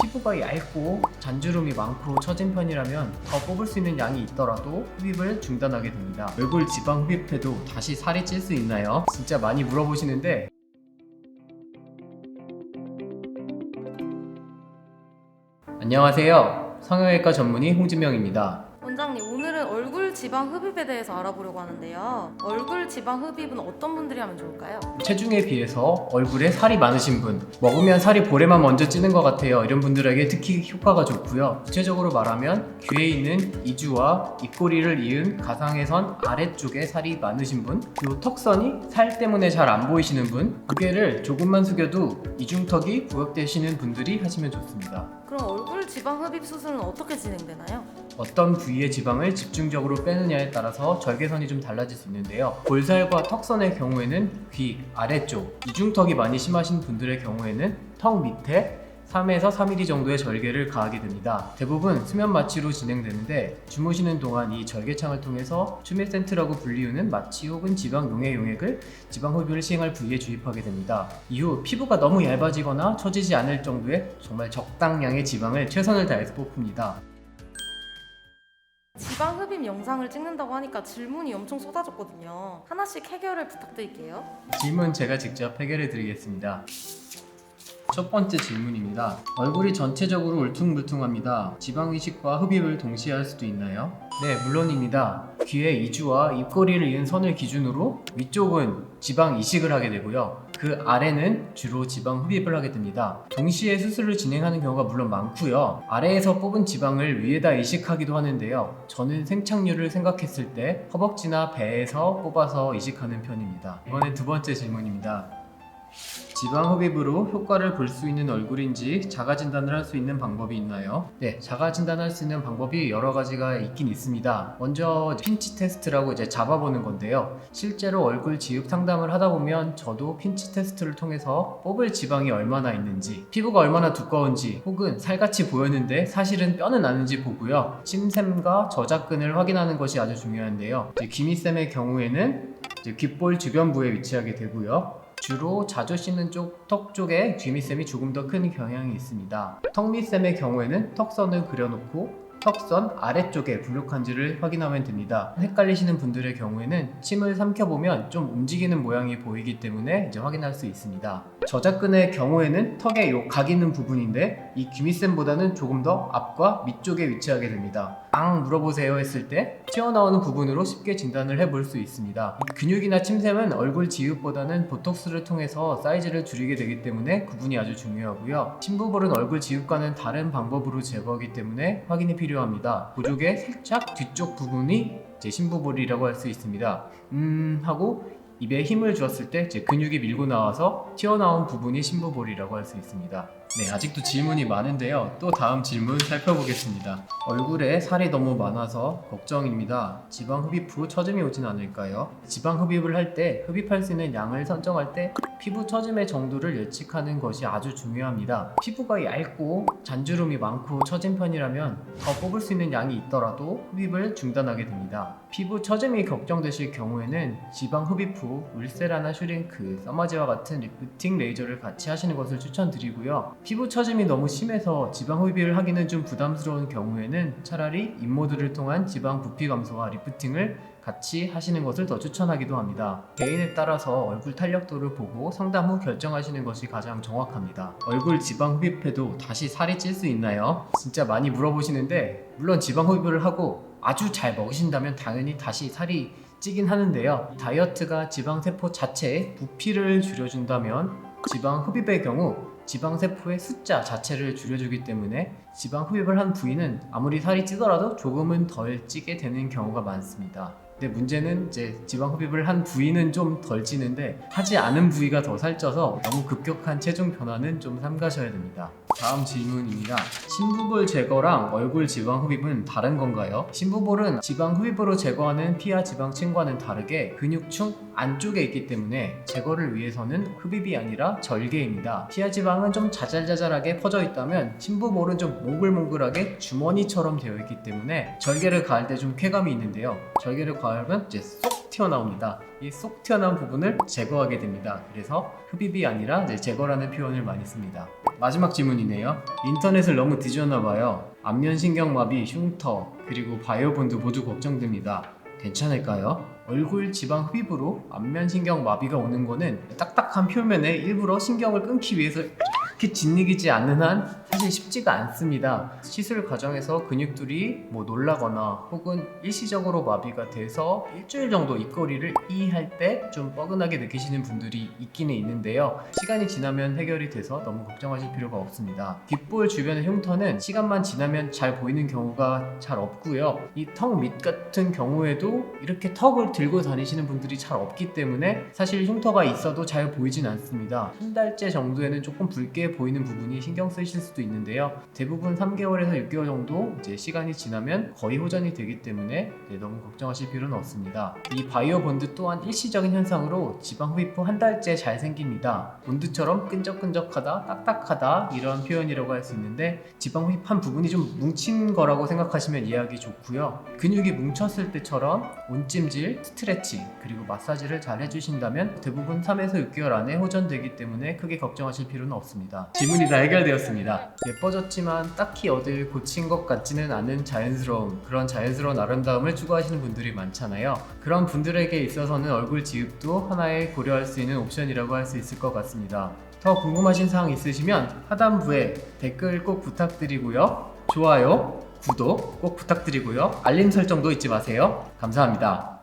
피부가 얇고 잔주름이 많고 처진 편이라면 더 뽑을 수 있는 양이 있더라도 흡입을 중단하게 됩니다. 얼굴 지방 흡입해도 다시 살이 찔 수 있나요? 진짜 많이 물어보시는데 안녕하세요. 성형외과 전문의 홍진명입니다. 원장님, 오늘은 얼굴 지방 흡입에 대해서 알아보려고 하는데요. 얼굴 지방 흡입은 어떤 분들이 하면 좋을까요? 체중에 비해서 얼굴에 살이 많으신 분, 먹으면 살이 볼에만 먼저 찌는 것 같아요. 이런 분들에게 특히 효과가 좋고요. 구체적으로 말하면 귀에 있는 이주와 입꼬리를 이은 가상의 선 아래쪽에 살이 많으신 분, 그리고 턱선이 살 때문에 잘 안 보이시는 분, 고개를 조금만 숙여도 이중턱이 부각되시는 분들이 하시면 좋습니다. 그럼 얼굴 지방 흡입 수술은 어떻게 진행되나요? 어떤 부위의 지방을 집중적으로 빼느냐에 따라서 절개선이 좀 달라질 수 있는데요. 볼살과 턱선의 경우에는 귀 아래쪽, 이중턱이 많이 심하신 분들의 경우에는 턱 밑에 3에서 3mm 정도의 절개를 가하게 됩니다. 대부분 수면 마취로 진행되는데 주무시는 동안 이 절개창을 통해서 추밀센트라고 불리우는 마취 혹은 지방 용해 용액을 지방 흡입을 시행할 부위에 주입하게 됩니다. 이후 피부가 너무 얇아지거나 처지지 않을 정도의 정말 적당량의 지방을 최선을 다해서 뽑습니다. 지방 흡입 영상을 찍는다고 하니까 질문이 엄청 쏟아졌거든요. 하나씩 해결을 부탁드릴게요. 질문 제가 직접 해결해 드리겠습니다. 첫 번째 질문입니다. 얼굴이 전체적으로 울퉁불퉁합니다. 지방이식과 흡입을 동시에 할 수도 있나요? 네, 물론입니다. 귀에 이주와 입꼬리를 이은 선을 기준으로 위쪽은 지방 이식을 하게 되고요. 그 아래는 주로 지방 흡입을 하게 됩니다. 동시에 수술을 진행하는 경우가 물론 많고요. 아래에서 뽑은 지방을 위에다 이식하기도 하는데요. 저는 생착률을 생각했을 때 허벅지나 배에서 뽑아서 이식하는 편입니다. 이번엔 두 번째 질문입니다. 지방 흡입으로 효과를 볼 수 있는 얼굴인지 자가 진단을 할 수 있는 방법이 있나요? 네, 자가 진단할 수 있는 방법이 여러 가지가 있긴 있습니다. 먼저 핀치 테스트라고 잡아보는 건데요. 실제로 얼굴 지흡 상담을 하다 보면 저도 핀치 테스트를 통해서 뽑을 지방이 얼마나 있는지, 피부가 얼마나 두꺼운지, 혹은 살같이 보였는데 사실은 뼈는 아는지 보고요. 침샘과 저작근을 확인하는 것이 아주 중요한데요. 귀밑샘의 경우에는 귓볼 주변부에 위치하게 되고요. 주로 자주 씻는 쪽 턱 쪽에 귀밑샘이 조금 더 큰 경향이 있습니다. 턱 밑샘의 경우에는 턱선을 그려놓고 턱선 아래쪽에 부족한지를 확인하면 됩니다. 헷갈리시는 분들의 경우에는 침을 삼켜보면 좀 움직이는 모양이 보이기 때문에 확인할 수 있습니다. 저작근의 경우에는 턱에 요 각 있는 부분인데 이 귀밑샘보다는 조금 더 앞과 밑쪽에 위치하게 됩니다. 물어보세요 했을 때 튀어나오는 부분으로 쉽게 진단을 해볼 수 있습니다. 근육이나 침샘은 얼굴 지읒보다는 보톡스를 통해서 사이즈를 줄이게 되기 때문에 구분이 아주 중요하고요. 심부볼은 얼굴 지읒과는 다른 방법으로 제거하기 때문에 확인이 필요합니다. 보조개 살짝 뒤쪽 부분이 심부볼이라고 할 수 있습니다. 하고 입에 힘을 주었을 때 근육이 밀고 나와서 튀어나온 부분이 심부볼이라고 할 수 있습니다. 네, 아직도 질문이 많은데요. 또 다음 질문 살펴보겠습니다. 얼굴에 살이 너무 많아서 걱정입니다. 지방 흡입 후 처짐이 오진 않을까요? 지방 흡입을 할 때 흡입할 수 있는 양을 선정할 때 피부 처짐의 정도를 예측하는 것이 아주 중요합니다. 피부가 얇고 잔주름이 많고 처진 편이라면 더 뽑을 수 있는 양이 있더라도 흡입을 중단하게 됩니다. 피부 처짐이 걱정되실 경우에는 지방 흡입 후 울세라나 슈링크, 써마지와 같은 리프팅 레이저를 같이 하시는 것을 추천드리고요. 피부 처짐이 너무 심해서 지방 흡입을 하기는 좀 부담스러운 경우에는 차라리 인모드를 통한 지방 부피 감소와 리프팅을 같이 하시는 것을 더 추천하기도 합니다. 개인에 따라서 얼굴 탄력도를 보고 상담 후 결정하시는 것이 가장 정확합니다. 얼굴 지방 흡입해도 다시 살이 찔 수 있나요? 진짜 많이 물어보시는데 물론 지방 흡입을 하고 아주 잘 먹으신다면 당연히 다시 살이 찌긴 하는데요. 다이어트가 지방세포 자체의 부피를 줄여준다면 지방 흡입의 경우 지방세포의 숫자 자체를 줄여주기 때문에 지방 흡입을 한 부위는 아무리 살이 찌더라도 조금은 덜 찌게 되는 경우가 많습니다. 근데 문제는 지방 흡입을 한 부위는 좀 덜 찌는데 하지 않은 부위가 더 살쪄서 너무 급격한 체중 변화는 좀 삼가셔야 됩니다. 다음 질문입니다. 심부볼 제거랑 얼굴 지방 흡입은 다른 건가요? 심부볼은 지방 흡입으로 제거하는 피하 지방층과는 다르게 근육층 안쪽에 있기 때문에 제거를 위해서는 흡입이 아니라 절개입니다. 피하 지방은 좀 자잘자잘하게 퍼져 있다면 심부볼은 좀 몽글몽글하게 주머니처럼 되어 있기 때문에 절개를 가할 때 좀 쾌감이 있는데요. 절개를 바르면 이제 쏙 튀어나옵니다. 이 쏙 튀어나온 부분을 제거하게 됩니다. 그래서 흡입이 아니라 이제 제거라는 표현을 많이 씁니다. 마지막 질문이네요. 인터넷을 너무 뒤졌나 봐요. 안면신경마비, 흉터, 그리고 바이오본드 모두 걱정됩니다. 괜찮을까요? 얼굴 지방 흡입으로 안면신경마비가 오는 거는 딱딱한 표면에 일부러 신경을 끊기 위해서 이렇게 짓이기지 않는 한 사실 쉽지가 않습니다. 시술 과정에서 근육들이 놀라거나 혹은 일시적으로 마비가 돼서 일주일 정도 입꼬리를 할 때 좀 뻐근하게 느끼시는 분들이 있기는 있는데요. 시간이 지나면 해결이 돼서 너무 걱정하실 필요가 없습니다. 귓볼 주변의 흉터는 시간만 지나면 잘 보이는 경우가 잘 없고요. 이 턱 밑 같은 경우에도 이렇게 턱을 들고 다니시는 분들이 잘 없기 때문에 사실 흉터가 있어도 잘 보이진 않습니다. 한 달째 정도에는 조금 붉게 보이는 부분이 신경 쓰이실 수도 있는데요. 대부분 3개월에서 6개월 정도 이제 시간이 지나면 거의 호전이 되기 때문에 너무 걱정하실 필요는 없습니다. 이 바이오 본드 또한 일시적인 현상으로 지방 흡입 후 한 달째 잘 생깁니다. 본드처럼 끈적끈적하다, 딱딱하다 이런 표현이라고 할 수 있는데 지방 흡입한 부분이 좀 뭉친 거라고 생각하시면 이해하기 좋고요. 근육이 뭉쳤을 때처럼 온찜질, 스트레칭 그리고 마사지를 잘 해주신다면 대부분 3에서 6개월 안에 호전되기 때문에 크게 걱정하실 필요는 없습니다. 질문이 다 해결되었습니다. 예뻐졌지만 딱히 어딜 고친 것 같지는 않은 그런 자연스러운 아름다움을 추구하시는 분들이 많잖아요. 그런 분들에게 있어서는 얼굴 지읍도 하나의 고려할 수 있는 옵션이라고 할 수 있을 것 같습니다. 더 궁금하신 사항 있으시면 하단부에 댓글 꼭 부탁드리고요. 좋아요, 구독 꼭 부탁드리고요. 알림 설정도 잊지 마세요. 감사합니다.